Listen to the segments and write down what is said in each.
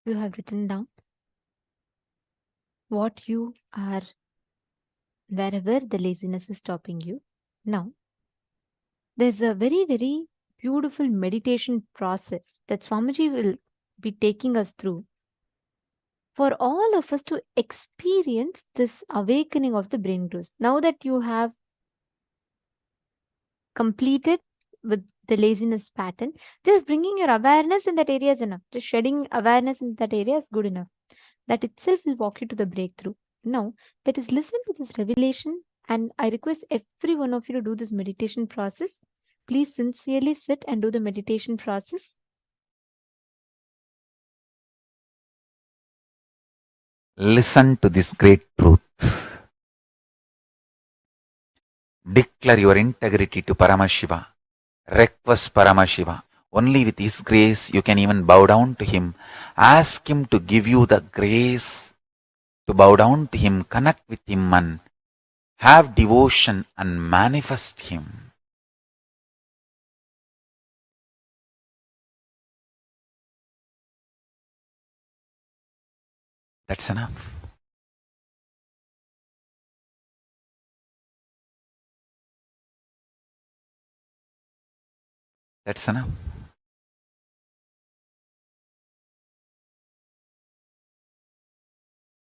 You have written down what you are wherever the laziness is stopping you. Now, there's a very, very beautiful meditation process that Swamiji will be taking us through for all of us to experience this awakening of the brain growth. Now that you have completed with the laziness pattern, just bringing your awareness in that area is enough. Just shedding awareness in that area is good enough. That itself will walk you to the breakthrough. Now, that is listen to this revelation, and I request every one of you to do this meditation process. Please sincerely sit and do the meditation process. Listen to this great truth. Declare your integrity to Paramashiva. Request Paramashiva. Only with His grace you can even bow down to Him. Ask Him to give you the grace to bow down to Him, connect with Him and have devotion and manifest Him. That's enough. That's enough.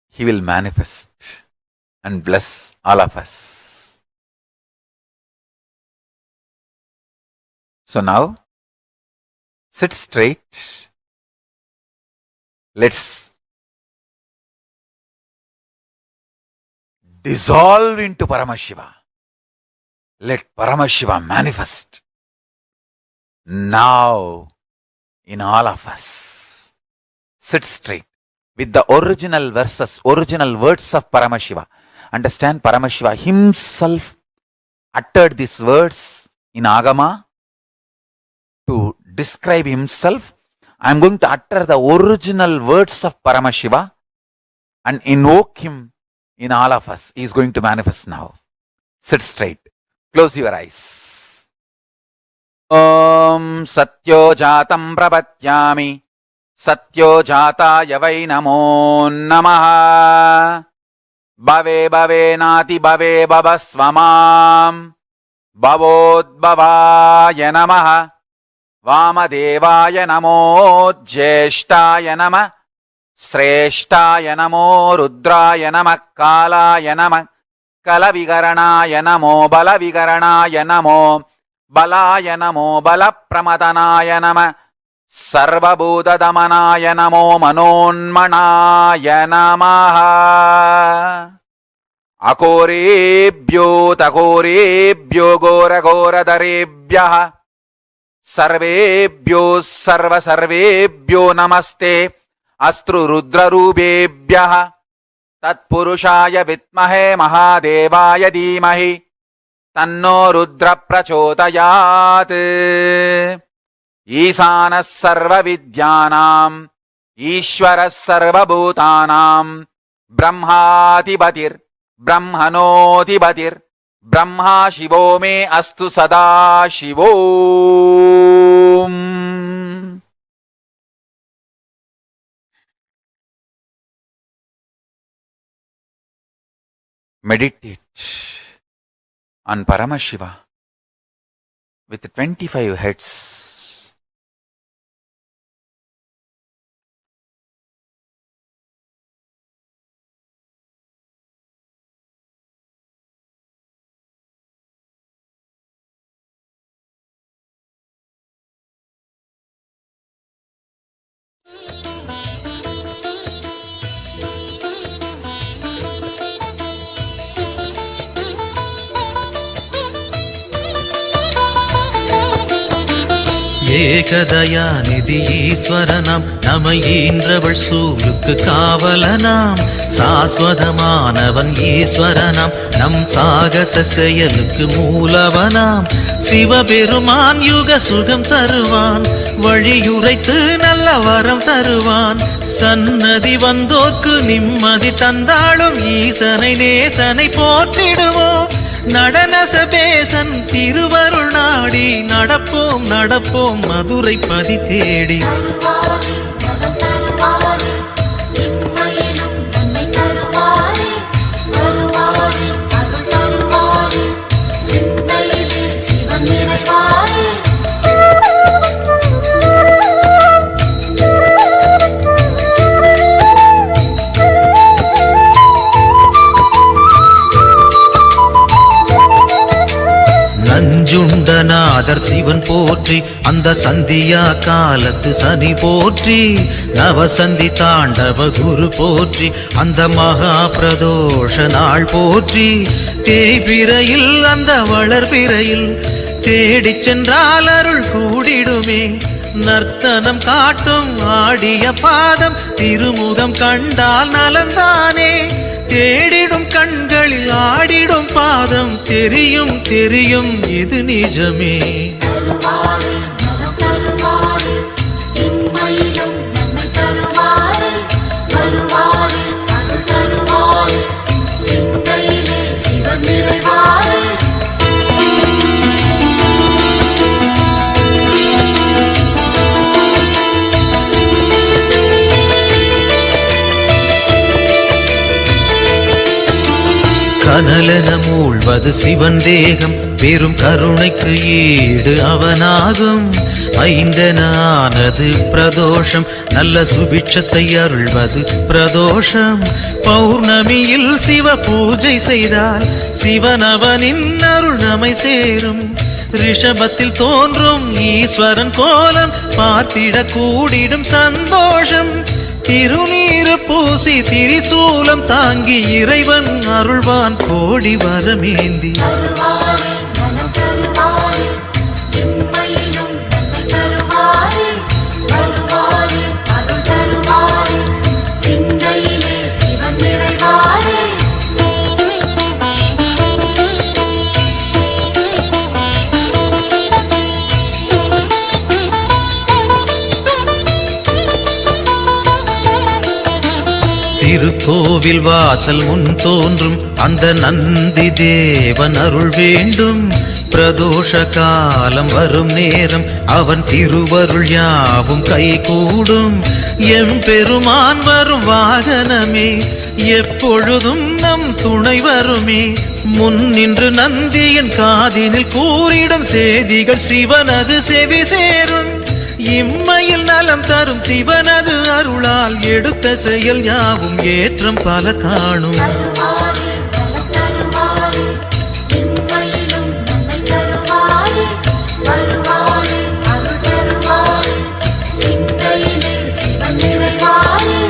He will manifest and bless all of us. So now, sit straight. Let's dissolve into Paramashiva. Let Paramashiva manifest now in all of us. Sit straight with the original verses, original words of Paramashiva. Understand, Paramashiva himself uttered these words in Agama to describe himself. I am going to utter the original words of Paramashiva and invoke him in all of us. He is going to manifest now. Sit straight. Close your eyes. Om Satyo Jatam Prapathyami Satyo Jataya Vai Namo Namaha Bhave Bhave Nati Bhave Bhavasvamam Bhavodbhavaya Namaha Vamadevaya Namo Jyeshtaya Namah Sreshtaya Namo Rudraya Namah Kalaya Namah Kalavigaranaya Namo Balavigaranaya Namo Balaya Namo Balapramadhanaya Namah Sarvabhutadamanaya Namo Manonmanaya Namaha Akorebhyo Takorebhyo Gora Gora Darebhyaha Sarvebhyo Sarva Sarvebhyo Namaste Astru Rudra Rubebhyaha Tatpurushaya Vitmahe Mahadevaya Dhimahi Tanno Rudra Prachodayat Isana Sarva Vidyanam Ishvara Sarva Bhutanam Brahmatibatir Brahmanotibatir Brahma Shivo me Astu Sada Shivom. Meditate on Paramashiva with 25 heads. ஏகதயாநிதி ஈஸ்வரனாம் நமையீன்றவள் சூருக்கு காவலனாம் சாஸ்வதமானவன் ஈஸ்வரனாம் நம் சாகச செயலுக்கு மூலவனாம் சிவபெருமான் யுக சுகம் தருவான் வழியுரைத்து நல்ல வரம் தருவான் சன்னதி வந்தோர்க்கு நிம்மதி தந்தாளும் ஈசனை நேசனை போற்றிடுவோம் நடன சபேசன் திருவருள் நாடி நடப்போம் நடப்போம் மதுரை பதி தேடி வருவாரே இம்மையிலும் நன்மை தருவாரே வருவாரே அருள் தருவாரே சிந்தையிலே சிவன் நிறைவாரே நஞ்சுண்டநாதர் சிவன் போற்றி அந்த சந்தியா காலத்து சனி போற்றி நவசந்தி தாண்டவ குரு போற்றி அந்த மகா பிரதோஷ நாள் போற்றி தேய்பிரையில் அந்த வளர்பிரையில் தேடிச் சென்றால் அருள் கூடிடுமே நர்த்தனம் காட்டும் ஆடிய பாதம் திருமுகம் கண்டால் நலந்தானே தேடிடும் கண்களில் ஆடிடும் பாதம் தெரியும் தெரியும் இது நிஜமே தருவாரே நலம் தருவாரே இம்மையிலும் நன்மை தருவாரே வருவாரே அருள் தருவாரே சிந்தையிலே சிவன் நிறைவாரே கனலென மூழ்வது சிவன் தேகம் பெரும் கருணைக்கு ஈடு அவனாகும் ஐந்தென ஆனது பிரதோஷம் நல்ல சுபிட்சத்தை அருள்வது பிரதோஷம் பௌர்ணமியில் சிவ பூஜை செய்தால் சிவனவனின் அருள் நம்மை சேரும் ரிஷபத்தில் தோன்றும் ஈஸ்வரன் கோலம் பார்த்திட கூடிடும் சந்தோஷம் திருநீரு பூசி திரிசூலம் தாங்கி இறைவன் அருள்வான் கோடி வரமேந்தி தருவாரே நலம் தருவாரே இம்மையிலும் நன்மை தருவாரே வருவாரே அருள் தருவாரே சிந்தையிலே சிவன் நிறைவாரே திருக்கோவில் வாசல் முன் தோன்றும் அந்த நந்தி தேவன் அருள் வேண்டும் பிரதோஷ காலம் வரும் நேரம் அவன் திருவருள் யாவும் கைகூடும் எம்பெருமான் வரும் வாகனமே எப்பொழுதும் நம் துணை வருமே முன் நின்று நந்தியின் காதினில் கூறிடும் செய்திகள் சிவனது செவி சேரும் இம்மையில் நலம் தரும் சிவனது அருளால் எடுத்த செயல் யாவும் ஏற்றம் பல காணும் தருவாரே நலம் தருவாரே இம்மையிலும் நன்மை தருவாரே வருவாரே அருள் தருவாரே சிந்தையிலே சிவன் நிறைவாரே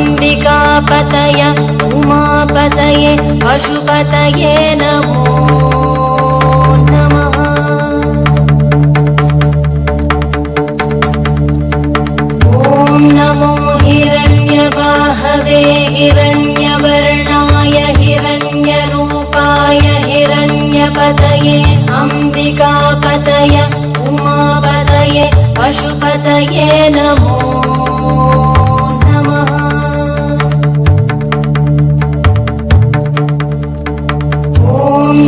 अंबिकापतय उमापतये पशुपतये नमो नमः। ॐ नमो हिरण्यवाहवे हिरण्यवर्णाय हिरण्यरूपाय हिरण्यपतये अंबिकापतय उमापतये पशुपतये नमो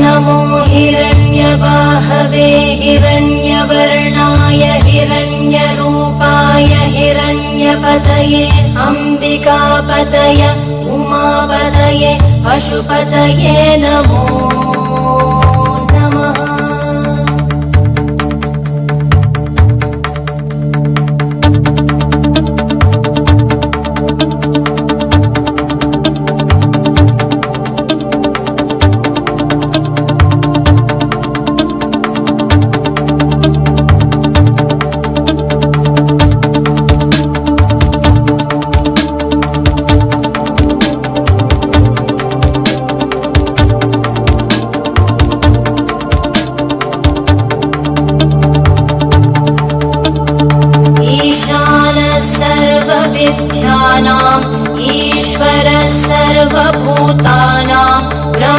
नमो हिरण्यवाहवे हिरण्यवर्णाय हिरण्यरूपाय हिरण्यपतये अंबिकापतय उमापतये पशुपतये नमो नमः।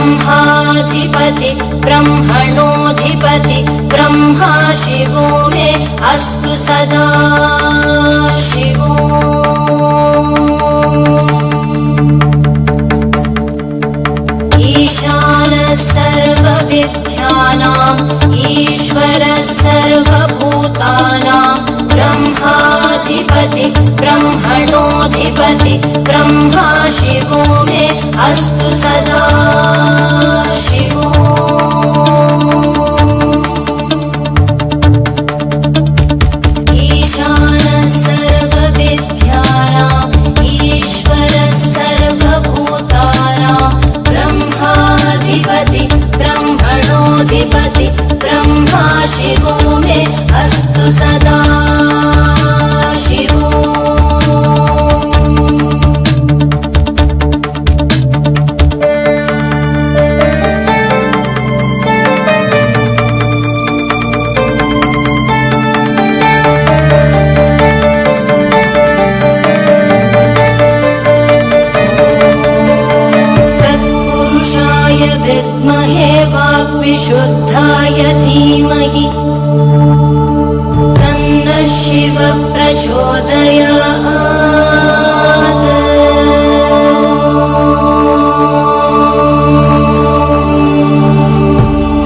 ब्रह्माधिपति ब्रह्मणोऽधिपति ब्रह्मा शिवो मे अस्तु सदा शिवो। ईशानः सर्वविद्यानाम् ईश्वरः सर्वभूतानां ब्रह्माधिपति ब्रह्मणोऽधिपति ब्रह्मा शिवो मे अस्तु सदा शिवो। ईशानः सर्वविद्यानाम् ईश्वरः सर्वभूतानां ब्रह्माधिपति ब्रह्मणोऽधिपति ब्रह्मा शिवो मे अस्तु सदा शिवो। तत्पुरुषाय विद्महे वाग्विशुद्धाय धीमहि तन्नः शिवः प्रचोदयात्।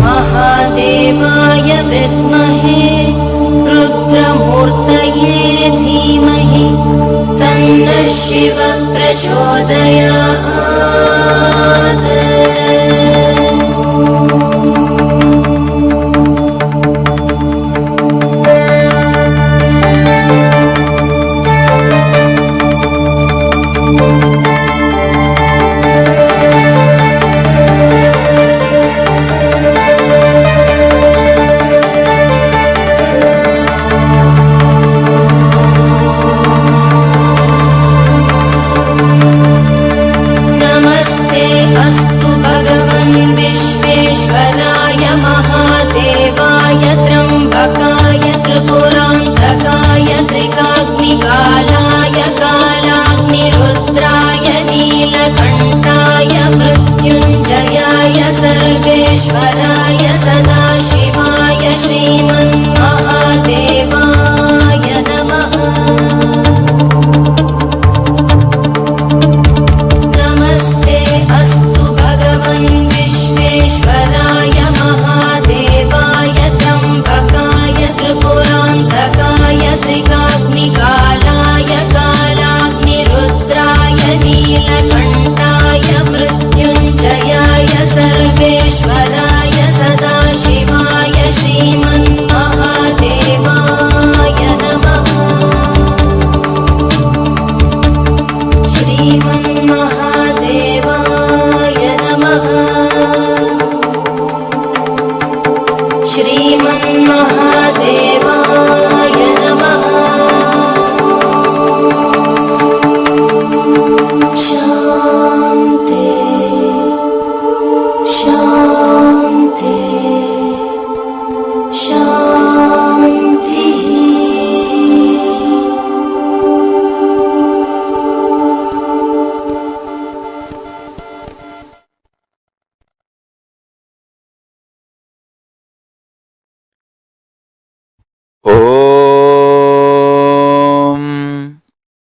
महादेवाय विद्महे रुद्रमूर्तये धीमहि तन्नः शिवः प्रचोदयात्। अस्तु भगवन् विश्वेश्वराय महादेवाय त्र्यम्बकाय त्रिपुरान्तकाय त्रिकाग्निकालाय कालाग्निरुद्राय नीलकण्ठाय मृत्युञ्जयाय सर्वेश्वराय सदाशिवाय श्रीमन्महादेवाय नमः। अस्तु भगवन् विश्वेश्वराय महादेवाय त्र्यम्बकाय त्रिपुरान्तकाय त्रिकाग्निकालाय कालाग्निरुद्राय नीलकण्ठाय मृत्युञ्जयाय सर्वेश्वराय सदाशिवाय श्रीमन्महादेवाय नमः। श्रीमन्महादेवाय नमः। श्रीमन्महादेवाय नमः। शान्ति शान्ति शान्तिः। ॐ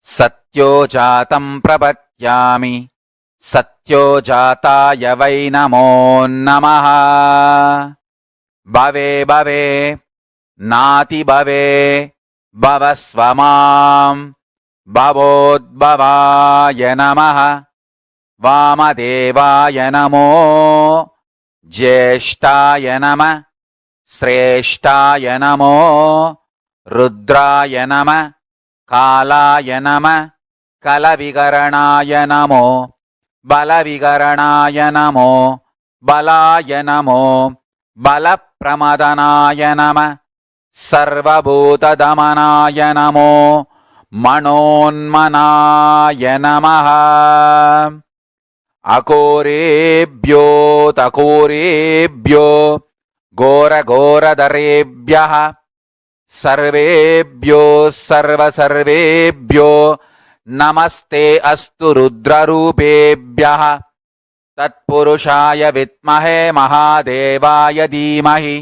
सत्यो जातं प्रपद्यामि सत्यो जाताय वै नमो नमः। भवे भवे नाति भवे भवस्व मां भवोद्भवाय नमः। वामदेवाय नमो ज्येष्ठाय नमः श्रेष्ठाय नमो रुद्राय नमः कालाय नमः कलविकरणाय नमो बलविकरणाय नमो बलाय नमो बलप्रमदनाय नमः सर्वभूतदमनाय नमो मनोन्मनाय नमः। अकोरेभ्यो तकोरेभ्यो घोरघोरधरेभ्यः सर्वेभ्यो सर्वसर्वेभ्यो नमस्ते अस्तु रुद्ररूपेभ्यः तत्पुरुषाय विद्महे महादेवाय धीमहि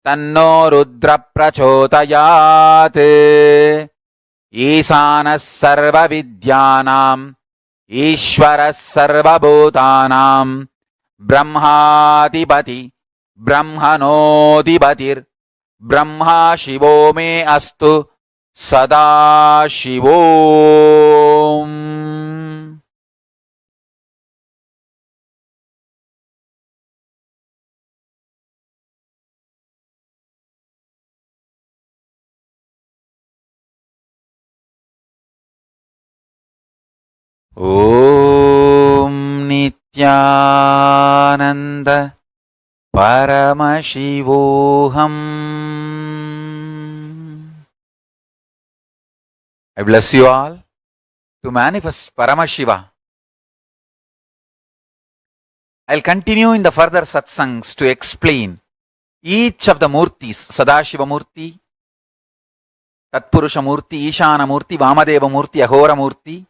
तन्नो रुद्र प्रचोदयात् ईशानः सर्वविद्यानाम् ईश्वरः सर्वभूतानां ब्रह्माधिपति ब्रह्मणोऽधिपतिर्ब्रह्मा शिवो मे अस्तु सदा शिवोम्. ॐ Nityanand Paramashivoham. I bless you all to manifest Paramashiva. I'll continue in the further satsangs to explain each of the murtis, Sadashiva Murti, Tatpurusha Murti, Ishana Murti, Vamadeva Murti, Ahora Murti,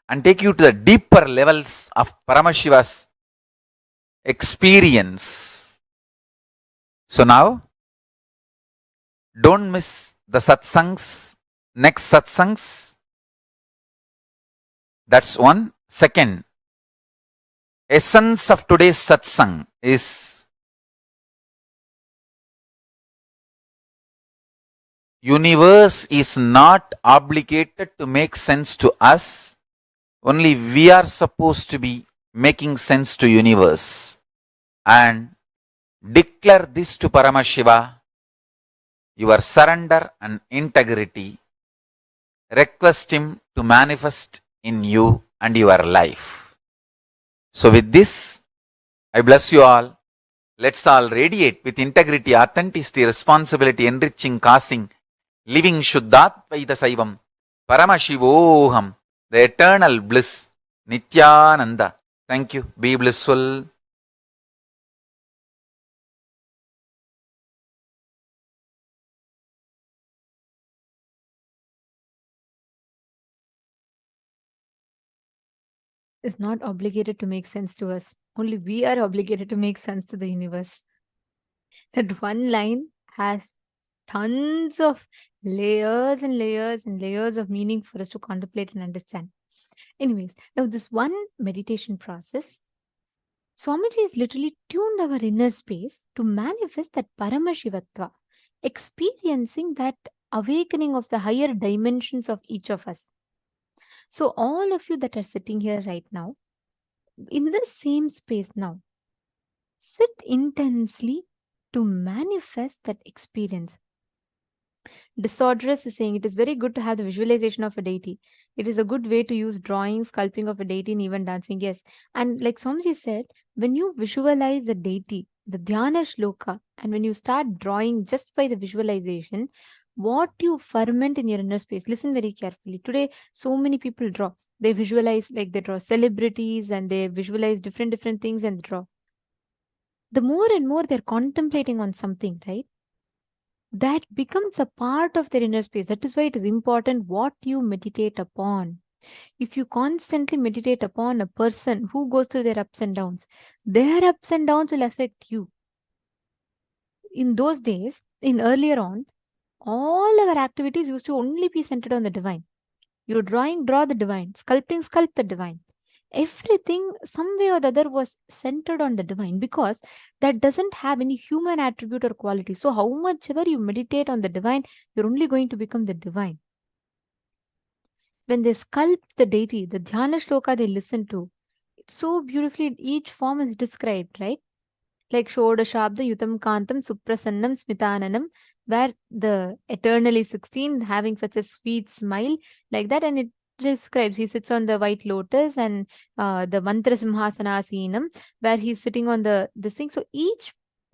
and take you to the deeper levels of Paramashiva's experience. So now, don't miss the satsangs, next satsangs. That's one. Second, essence of today's satsang is universe is not obligated to make sense to us. Only we are supposed to be making sense to universe. And declare this to Paramashiva, your surrender and integrity. Request him to manifest in you and your life. So with this, I bless you all. Let's all radiate with integrity, authenticity, responsibility, enriching, causing, living Shuddhatvaita Saivam, Paramashivoham, the eternal bliss, Nityananda. Thank you. Be blissful. Is not obligated to make sense to us. Only we are obligated to make sense to the universe. That one line has tons of layers and layers and layers of meaning for us to contemplate and understand. Anyways, now this one meditation process, Swamiji has literally tuned our inner space to manifest that Paramashivatva, experiencing that awakening of the higher dimensions of each of us. So all of you that are sitting here right now, in the same space now, sit intensely to manifest that experience. Disorderous is saying it is very good to have the visualization of a deity. It is a good way to use drawing, sculpting of a deity, and even dancing. Yes. And like Swamiji said, when you visualize a deity, the Dhyana Shloka, and when you start drawing just by the visualization, what you ferment in your inner space. Listen very carefully. Today, so many people draw. They visualize, like they draw celebrities and they visualize different things and draw. The more and more they're contemplating on something, right? That becomes a part of their inner space. That is why it is important what you meditate upon. If you constantly meditate upon a person who goes through their ups and downs, their ups and downs will affect you. In those days, in earlier on, all our activities used to only be centered on the divine. You're drawing, draw the divine. Sculpting, sculpt the divine. Everything, some way or the other, was centered on the divine because that doesn't have any human attribute or quality. So, how much ever you meditate on the divine, you're only going to become the divine. When they sculpt the deity, the Dhyana Shloka they listen to, it's so beautifully, each form is described, right? Like Shodashabda Yutam Kantam Suprasannam Smitananam, where the eternally 16 having such a sweet smile like that, and it describes he sits on the white lotus and the Mantra Simhasanasinam, where he's sitting on this thing. So each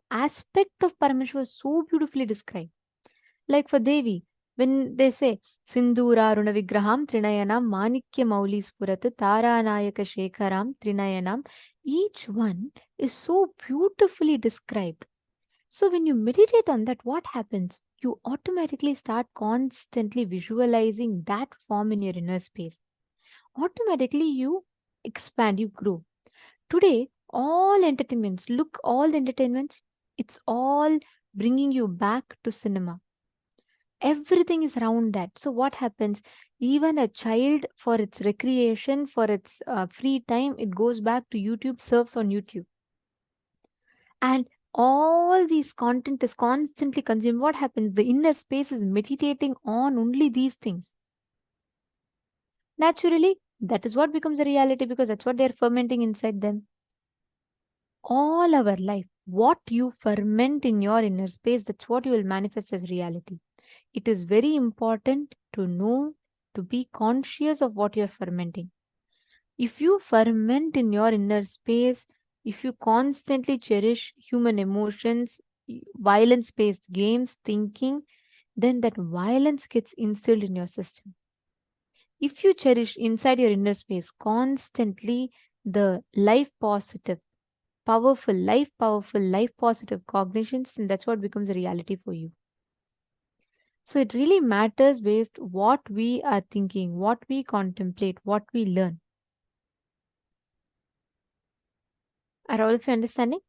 aspect of Paramahansa was so beautifully described. Like for Devi, when they say Sindura Runa Vigraham Trinayanam Manikya Mauli Spurat Taranayaka Shekharam Trinayanam, each one is so beautifully described. So when you meditate on that, what happens? You automatically start constantly visualizing that form in your inner space. Automatically you expand, you grow. Today, all entertainments, look, all the entertainments, it's all bringing you back to cinema. Everything is around that. So, what happens? Even a child, for its recreation, for its free time, it goes back to YouTube, surfs on YouTube. And all these content is constantly consumed. What happens? The inner space is meditating on only these things. Naturally, that is what becomes a reality because that's what they're fermenting inside them. All our life, what you ferment in your inner space, that's what you will manifest as reality. It is very important to know, to be conscious of what you're fermenting. If you ferment in your inner space, if you constantly cherish human emotions, violence based games, thinking, then that violence gets instilled in your system. If you cherish inside your inner space constantly the life positive, life positive cognitions, then that's what becomes a reality for you. So it really matters based what we are thinking, what we contemplate, what we learn. Are all of you understanding?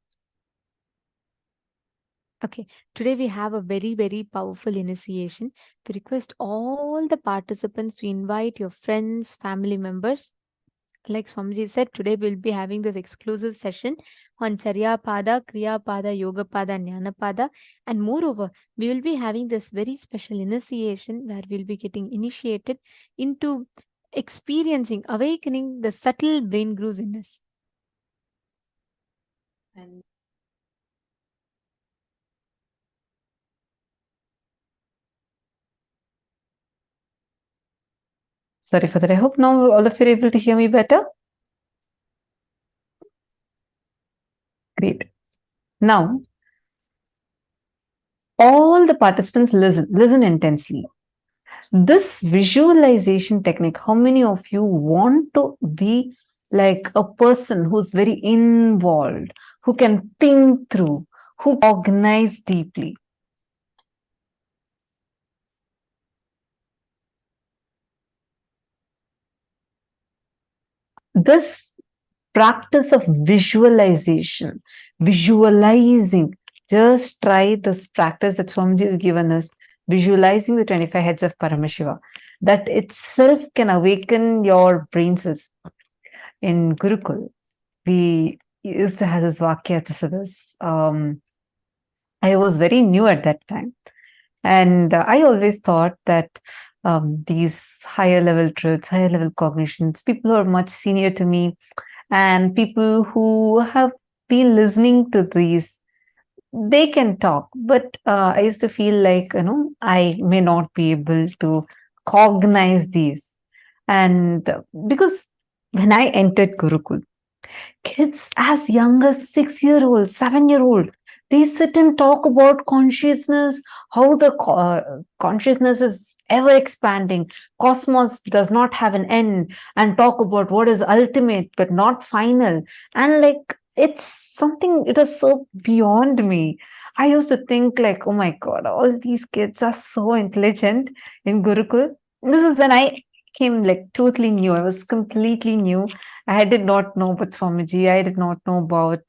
Okay, today we have a very, very powerful initiation. We request all the participants to invite your friends, family members. Like Swamiji said, today we'll be having this exclusive session on Charya Pada, Kriya Pada, Yoga Pada, Jnana Pada. And moreover, we will be having this very special initiation where we'll be getting initiated into experiencing, awakening the subtle brain grooves in us. And sorry for that. I hope now all of you are able to hear me better. Great. Now, all the participants listen intensely. This visualization technique, how many of you want to be like a person who's very involved, who can think through, who cognize deeply? This practice of visualization, visualizing, just try this practice that Swamiji has given us, visualizing the 25 heads of Paramashiva. That itself can awaken your brain cells. In Gurukul, we used to have this Vakya Tasadas. I was very new at that time. And I always thought that these higher level truths, higher level cognitions, people who are much senior to me and people who have been listening to these, they can talk. But I used to feel like, I may not be able to cognize these. And because when I entered Gurukul, kids as young as 6-year-old, 7-year-old, they sit and talk about consciousness, how the consciousness is ever expanding, cosmos does not have an end, and talk about what is ultimate but not final. And like, it's something, it is so beyond me. I used to think like, oh my God, all these kids are so intelligent in Gurukul. This is when I came like totally new. I was completely new. I did not know about Swamiji. I did not know about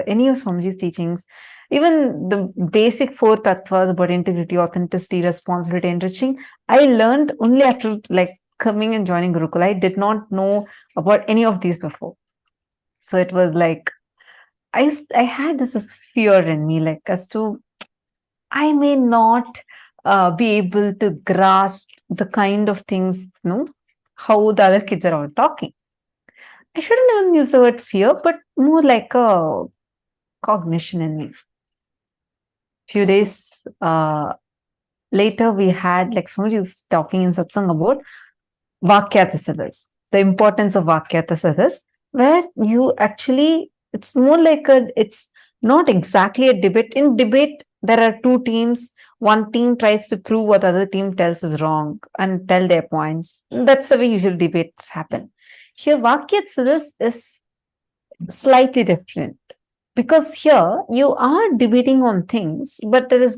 any of Swamiji's teachings. Even the basic 4 tattvas about integrity, authenticity, responsibility, enriching, I learned only after like coming and joining Gurukul. I did not know about any of these before. So it was like, I had this fear in me, like as to, I may not be able to grasp the kind of things, how the other kids are all talking. I shouldn't even use the word fear, but more like a cognition in me. Few days later, we had, like Swamiji was talking in satsang about Vakyatasadas, the importance of Vakyatasadas, where you actually, it's more like it's not exactly a debate. In debate, there are 2 teams. One team tries to prove what the other team tells is wrong and tell their points. That's the way usual debates happen. Here, Vakyatasadas is slightly different because here you are debating on things, but it's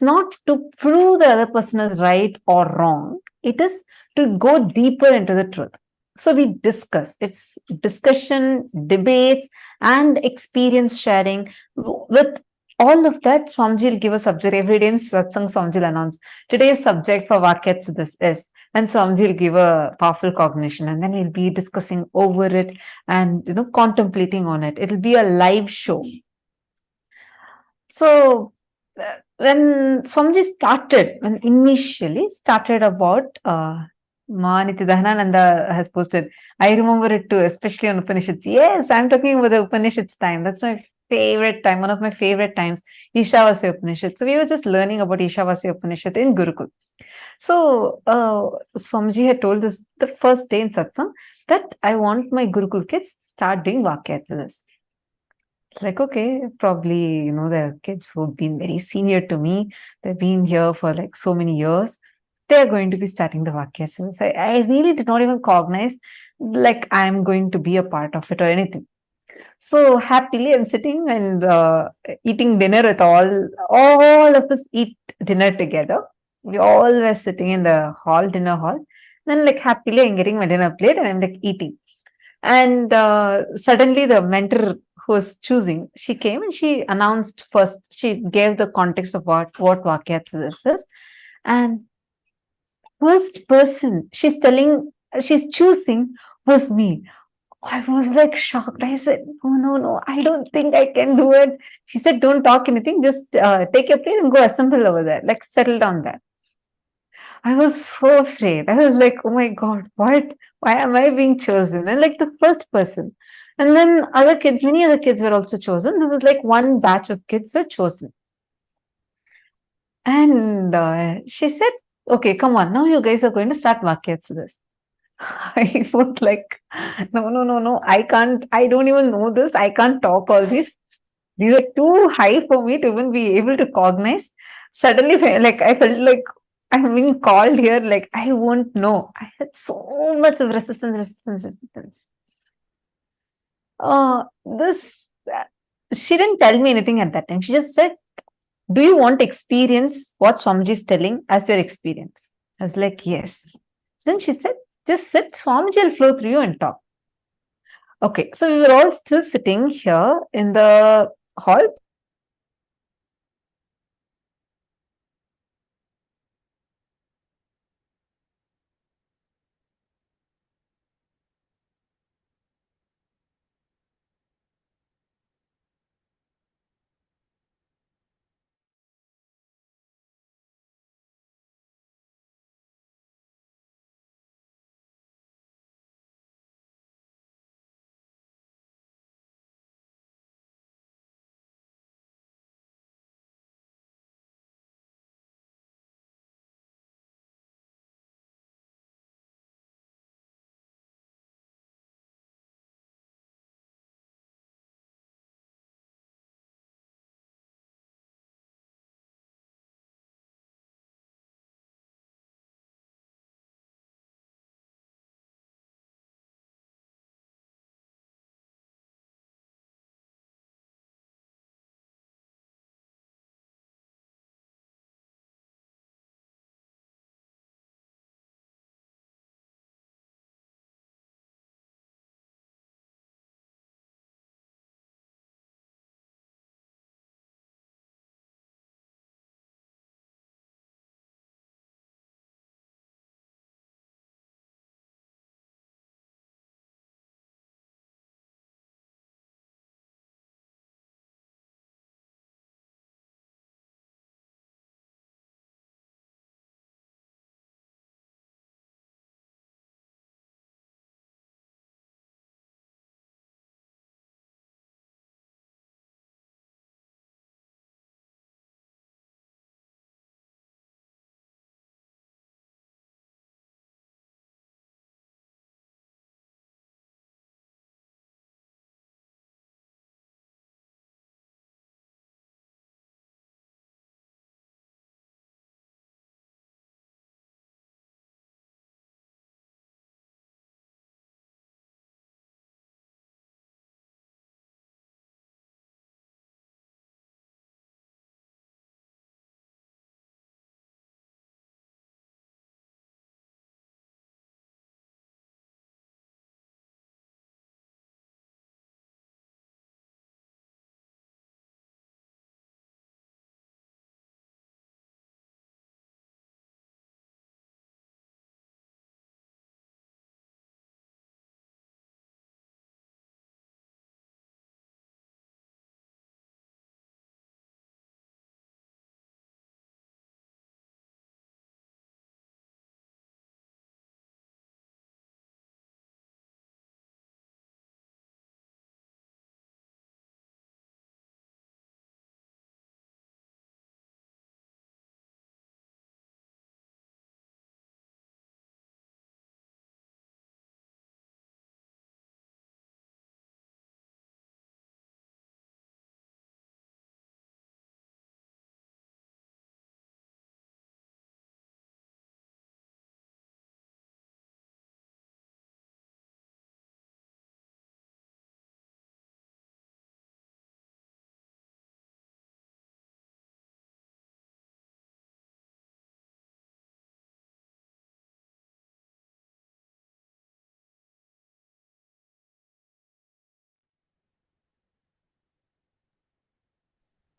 not to prove the other person is right or wrong. It is to go deeper into the truth. So we discuss. It's discussion, debates, and experience sharing. With all of that, Swamiji will give a subject every day in Satsang. Swamiji will announce today's subject for Vakyats this is. And Swamiji will give a powerful cognition, and then we'll be discussing over it and contemplating on it. It'll be a live show. So when Swamiji started, when initially started about Maniti Dahanananda has posted, I remember it too, especially on Upanishads. Yes, I'm talking about the Upanishads time. That's my favorite time, one of my favorite times, Ishavasya Upanishad. So we were just learning about Ishavasya Upanishad in Gurukul. So Swamiji had told us the first day in satsang that I want my Gurukul kids to start doing Vakyats. Like, okay, probably, there are kids who've been very senior to me. They've been here for like so many years. They're going to be starting the Vakyasas. I really did not even cognize like I'm going to be a part of it or anything. So happily, I'm sitting and eating dinner with all of us eat dinner together. We all were sitting in the dinner hall. Then like happily, I'm getting my dinner plate and I'm like eating. And suddenly the mentor who was choosing, she came and she announced first, she gave the context of what Vakyats this is. And first person she's choosing was me. I was like shocked. I said, no, I don't think I can do it. She said, don't talk anything, just take your plate and go assemble over there, like settle down there. I was so afraid. I was like, oh my God, what? Why am I being chosen? And like the first person. And then many other kids were also chosen. This is like one batch of kids were chosen. And she said, okay, come on, now you guys are going to start Vakyats this. I was like, no, I don't even know this. I can't talk all this. These are too high for me to even be able to cognize. Suddenly, like I felt like I'm being called here, like I won't know. I had so much of resistance. This she didn't tell me anything at that time. She just said, do you want to experience what Swamiji is telling as your experience? I was like, yes. Then she said, just sit, Swamiji will flow through you and talk. Okay, so we were all still sitting here in the hall.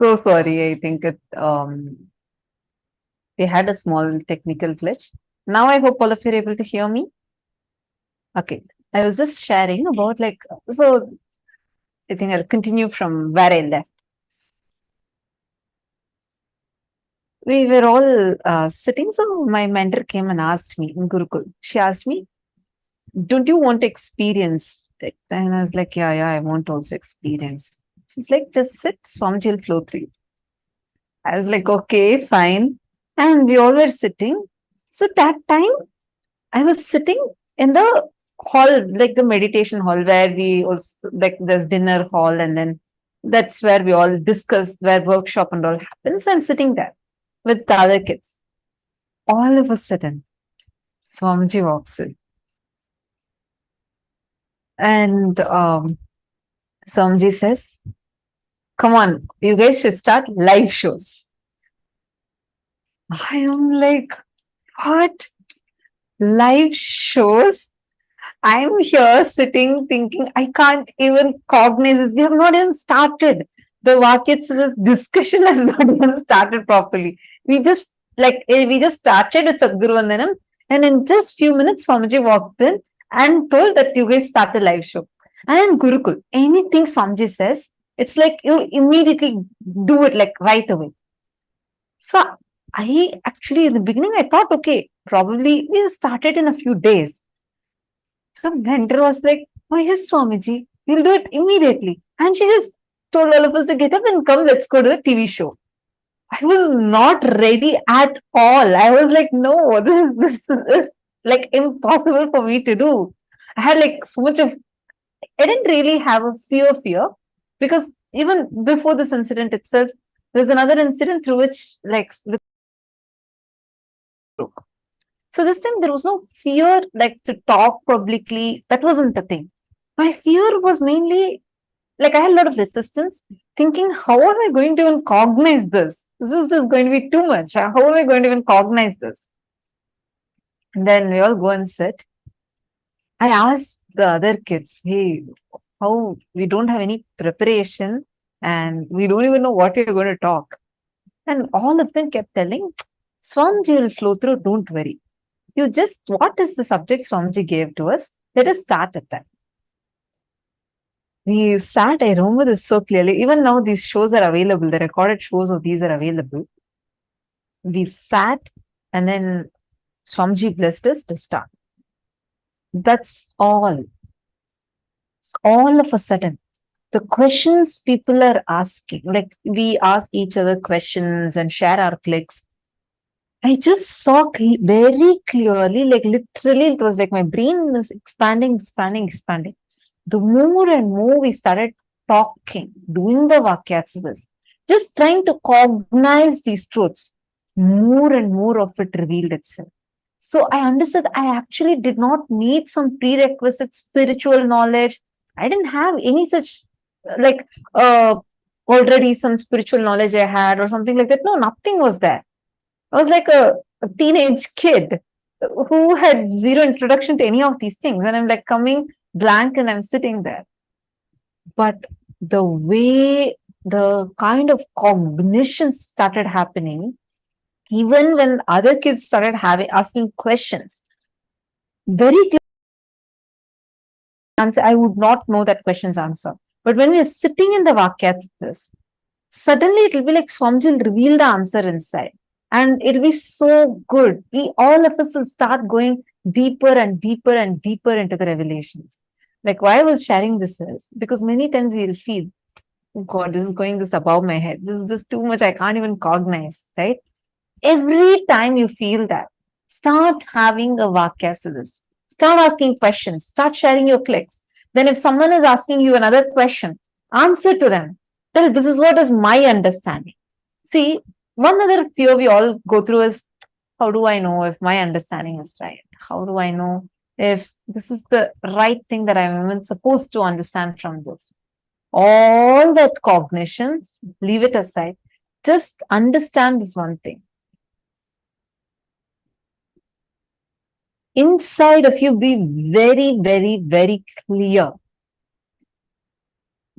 So sorry, I think we had a small technical glitch. Now I hope all of you are able to hear me. Okay. I was just sharing about so I think I'll continue from where I left. We were all sitting, so my mentor came and asked me in Gurukul. She asked me, don't you want to experience it? And I was like, yeah, I want to also experience. She's like, just sit, Swamiji will flow through you. I was like, okay, fine. And we all were sitting. So that time I was sitting in the hall, like the meditation hall, where we also like there's dinner hall, and then that's where we all discuss, where workshop and all happens. So I'm sitting there with the other kids. All of a sudden, Swamiji walks in. And Swamiji says, come on, you guys should start live shows. I am like, what? Live shows? I'm here sitting thinking, I can't even cognize this. We have not even started. The Vakyats discussion has not even started properly. We just started with Sadhguru Vandanam, and in just few minutes, Swamiji walked in and told that you guys start the live show. And in Gurukul, anything Swamiji says, it's like you immediately do it like right away. So I actually, in the beginning, I thought, okay, probably we'll start it in a few days. So mentor was like, oh yes, Swamiji, we'll do it immediately. And she just told all of us to get up and come, let's go to a TV show. I was not ready at all. I was like, no, this is like impossible for me to do. I had like so much of, I didn't really have a fear, because even before this incident itself, there's another incident through which so this time there was no fear like to talk publicly. That wasn't the thing. My fear was mainly like I had a lot of resistance, thinking, how am I going to even cognize this? This is just going to be too much. How am I going to even cognize this? And then we all go and sit. I asked the other kids, hey, how we don't have any preparation and we don't even know what we're going to talk. And all of them kept telling, Swamiji will flow through, don't worry. You just, what is the subject Swamiji gave to us? Let us start with that. We sat, I remember this so clearly. Even now, these shows are available. The recorded shows of these are available. We sat, and then Swamiji blessed us to start. That's all. All of a sudden, the questions people are asking, like we ask each other questions and share our clicks. I just saw very clearly, like literally, it was like my brain was expanding. The more and more we started talking, doing the Vakyats, just trying to cognize these truths, more and more of it revealed itself. So I understood I actually did not need some prerequisite spiritual knowledge. I didn't have any such like already some spiritual knowledge I had or something like that. No, nothing was there. I was like a teenage kid who had zero introduction to any of these things. And I'm like coming blank and I'm sitting there. But the way the kind of cognition started happening, even when other kids started asking questions, very clear answer, I would not know that question's answer. But when we are sitting in the Vakyats, suddenly it will be like Swamiji will reveal the answer inside. And it'll be so good. All of us will start going deeper and deeper and deeper into the revelations. Like why I was sharing this is because many times we'll feel, oh God, this is going this above my head. This is just too much. I can't even cognize, right? Every time you feel that, start having a Vakya to this. Start asking questions. Start sharing your clicks. Then if someone is asking you another question, answer to them. Tell, this is what is my understanding. See, one other fear we all go through is, how do I know if my understanding is right? How do I know if this is the right thing that I'm even supposed to understand from this? All that cognitions, leave it aside. Just understand this one thing. Inside of you, be very, very, very clear.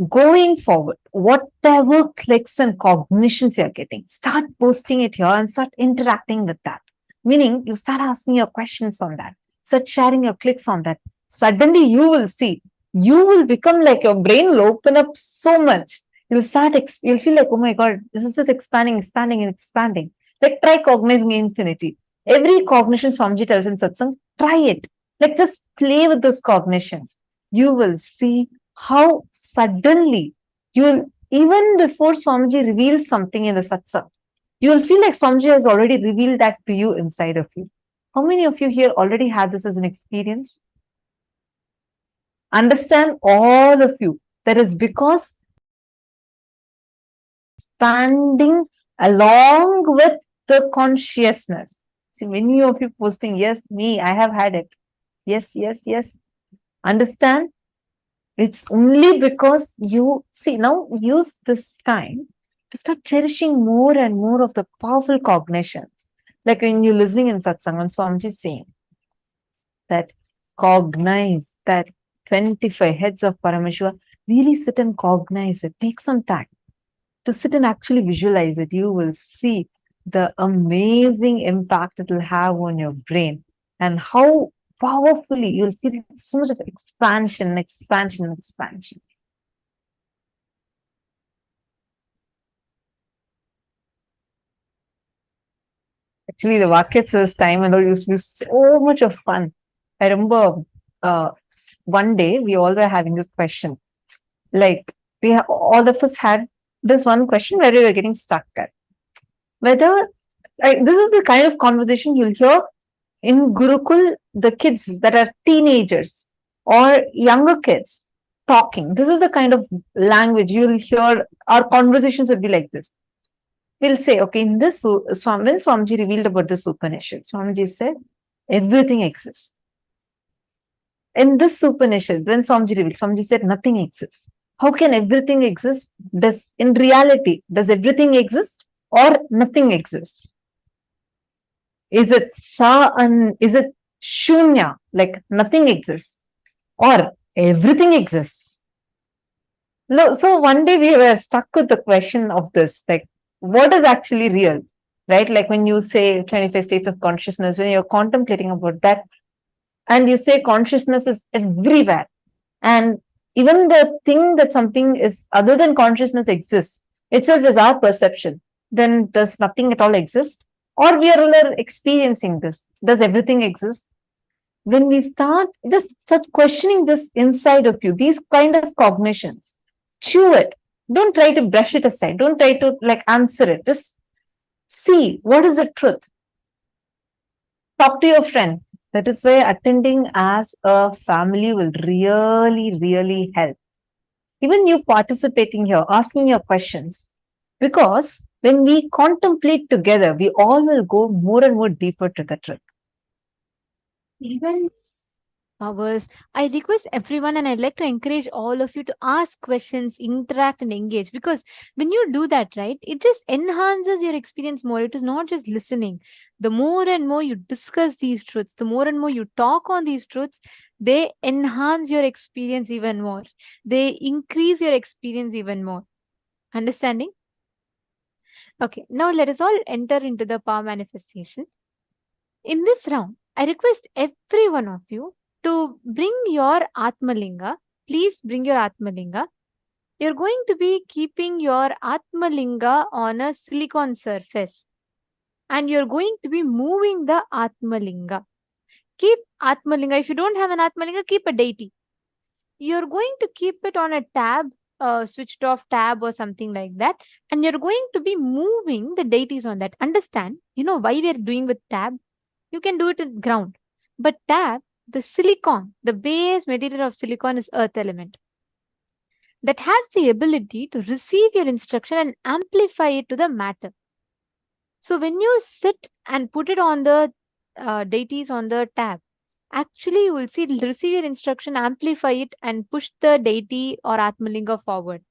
going forward, whatever clicks and cognitions you're getting, start posting it here and start interacting with that. Meaning, you start asking your questions on that, start sharing your clicks on that. Suddenly, you will see, you will become like your brain will open up so much. You'll start, you'll feel like, oh my God, this is just expanding, expanding, and expanding. Like, try cognizing infinity. Every cognition Swamiji tells in satsang, try it. Like, just play with those cognitions. You will see how suddenly you'll, even before Swamiji reveals something in the satsang, you will feel like Swamiji has already revealed that to you inside of you. How many of you here already had this as an experience? Understand, all of you, that is because expanding along with the consciousness. See, many of you posting, yes, me, I have had it. Yes, yes, yes. Understand? It's only because you see, now use this time to start cherishing more and more of the powerful cognitions. Like when you're listening in satsang, when Swamiji is saying that cognize that 25 heads of Paramashiva, really sit and cognize it. Take some time to sit and actually visualize it. You will see the amazing impact it will have on your brain and how powerfully you'll feel so much of expansion, expansion, expansion. Actually, the Vakyatsa's time and all used to be so much of fun. I remember one day we all were having a question. Like, all of us had this one question where we were getting stuck at. Whether, like, this is the kind of conversation you'll hear in Gurukul, the kids that are teenagers or younger kids talking. This is the kind of language you'll hear. Our conversations will be like this. We'll say, okay, in this, when Swamiji revealed about this Upanishad, Swamiji said, everything exists. In this Upanishad, when Swamiji revealed, Swamiji said, nothing exists. How can everything exist? In reality, does everything exist or nothing exists? Is it is it shunya, like nothing exists, or everything exists? No, so one day we were stuck with the question of this, like, what is actually real, right? Like when you say 25 states of consciousness, when you're contemplating about that, and you say consciousness is everywhere, and even the thing that something is other than consciousness exists itself is our perception, then does nothing at all exist? Or we are all experiencing this. Does everything exist? When we start questioning this inside of you, these kind of cognitions, chew it. Don't try to brush it aside. Don't try to like answer it. Just see what is the truth. Talk to your friend. That is why attending as a family will really, really help. Even you participating here, asking your questions. Because when we contemplate together, we all will go more and more deeper to the truth. Even powers, I request everyone and I'd like to encourage all of you to ask questions, interact and engage, because when you do that, right, it just enhances your experience more. It is not just listening. The more and more you discuss these truths, the more and more you talk on these truths, they enhance your experience even more. They increase your experience even more. Understanding? Okay, now let us all enter into the power manifestation. In this round, I request every one of you to bring your Atmalinga. Please bring your Atmalinga. You're going to be keeping your Atmalinga on a silicon surface. And you're going to be moving the Atmalinga. Keep Atmalinga. If you don't have an Atmalinga, keep a deity. You're going to keep it on a tab, switched off tab or something like that. And you're going to be moving the deities on that. Understand, you know why we're doing with tab? You can do it at ground. But tab, the silicon, the base material of silicon is earth element. That has the ability to receive your instruction and amplify it to the matter. So when you sit and put it on the deities on the tab, actually you will see it'll receive your instruction, amplify it and push the deity or Atmalinga forward.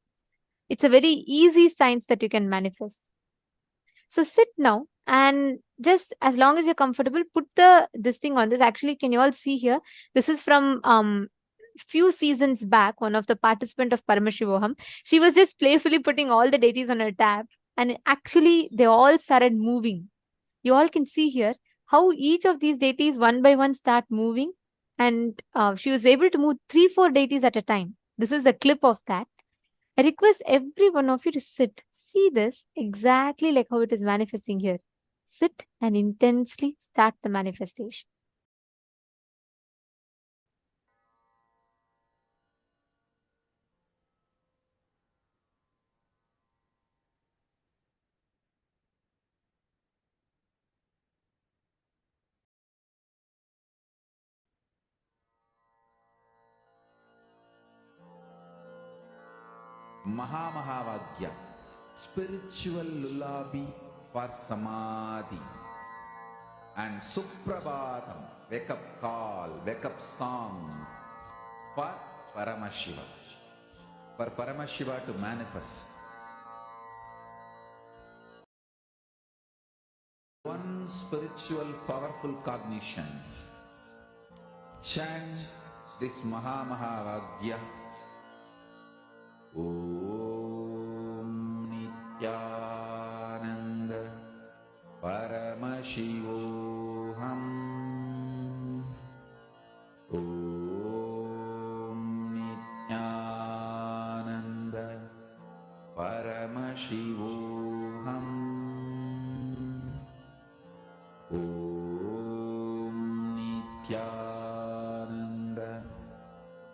It's a very easy science that you can manifest. So sit now and just as long as you're comfortable, put this thing on this. Actually, can you all see here? This is from few seasons back, one of the participant of Paramashivoham, she was just playfully putting all the deities on her tab, and actually they all started moving. You all can see here how each of these deities one by one start moving, and she was able to move 3-4 deities at a time. This is the clip of that. I request every one of you to sit. See this exactly like how it is manifesting here. Sit and intensely start the manifestation. Mahamahavagya, spiritual lullaby for Samadhi. And Suprabhatam, wake up call, wake up song for Paramashiva. For Paramashiva to manifest. One spiritual powerful cognition. Chant this Mahamahavagya. Om Nityananda Paramashivoham. Om Nityananda Paramashivoham. Om Nityananda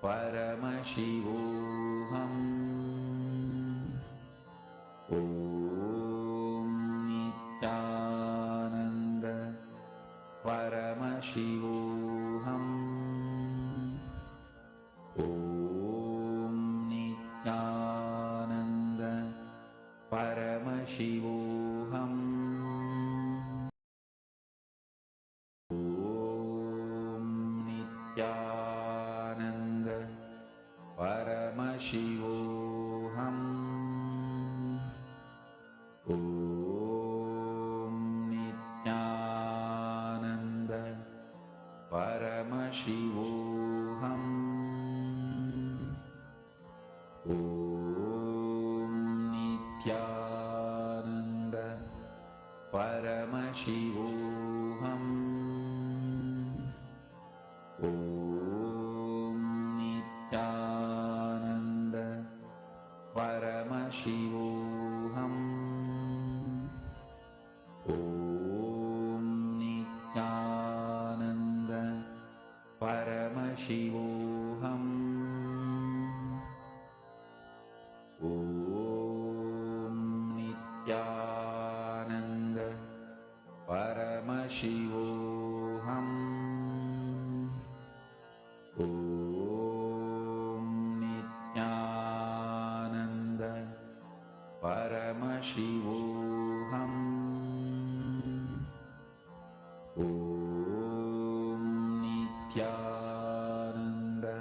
Paramashivoham. Om Nityananda Paramashivoham. Om Nityananda Paramashivoham. Om Nityananda Paramashivoham. Om Nityananda Paramashivoham. Om Nityananda Paramashivoham. Om Nityananda Paramashivoham. Om Nityananda Paramashivoham. Om Nityananda Paramashivoham. Om Nityananda Paramashivoham. Om Nityananda Paramashivoham. Om Nityananda Paramashivoham. Om Nityananda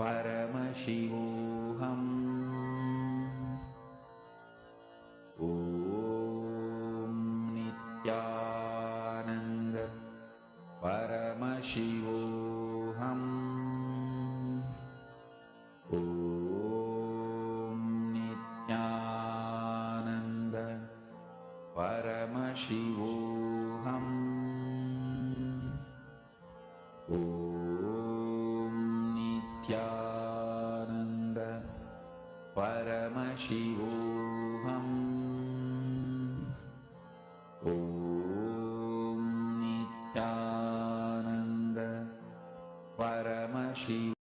Paramashivoham. Om Nityananda Paramashivoham. Om Nityananda Paramashivoham. Om Nityananda Paramashivoham. Om Nityananda Paramashivoham.